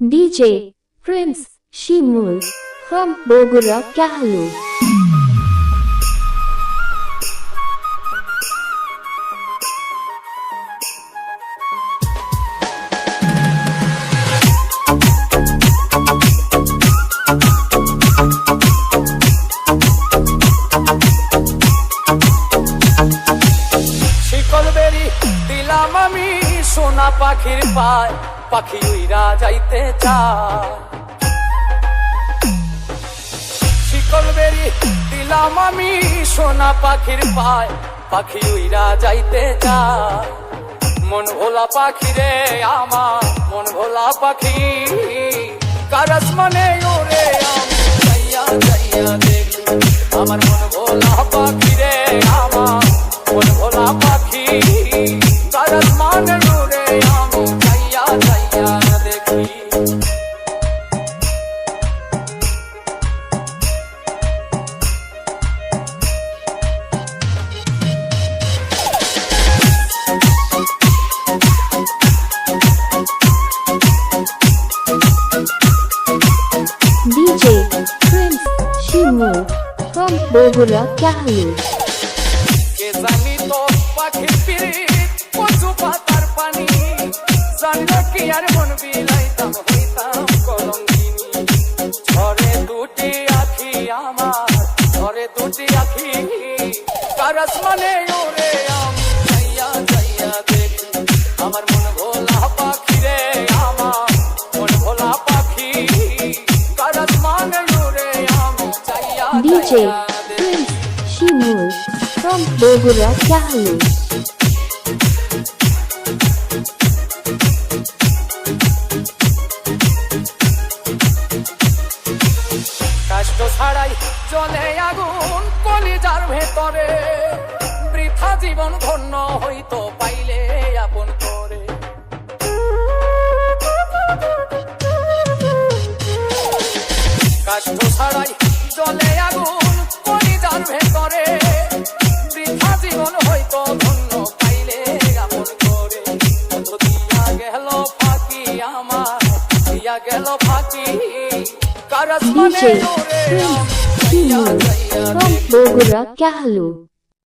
DJ Prince Shimul from Bogura, Kahlu. দিলাম আমি সোনা পাখির পায়, পাখি উইরা যাইতে চায়। শিকল বেরি দিলাম আমি সোনা পাখির পায়, পাখি উইরা যাইতে চায়। মন ভোলা পাখি রে আমার, মন ভোলা পাখি কারাস মানে ওরে আমি যাইয়া যাইয়া দেখি। আমার মন ভোলা পাখি রে আমার, মন ভোলা পাখি কারাস মানে ওরে আমি যাইয়া যাইয়া দেখি। DJ Prince Shimul from Bogura, Kahlu. কে জানি তো পাখির পিরিত কচু পাতার পানি, জানলে কি আর মন বিলাইতাম হইতাম কলঙ্কিনী। ঝরে দুটি আখি আমার, ঝরে দুটি আখি কারাস মানে ওরে আমি যাইয়া যাইয়া দেখি। আমার মন ভোলা পাখি রে আমার, মন ভোলা পাখি কারাস মানে ওরে আমি যাইয়া DJ Prince Shimul from Bogura, Kahlu. কষ্ট ছাড়াই জ্বলে আগুন কলিজার ভেতরে, বৃথা জীবন ধন্য হইতো পাইলে আপন করে। কষ্ট ছাড়াই জ্বলে আগুন কলিজার ভেতরে, বৃথা জীবন হইতো ধন্য পাইলে আপন করে। দিয়া গেল ফাঁকি আমার, দিয়া গেল ফাঁকি কারাস মানে DJ Prince Shimul from Bogura, Kahlu.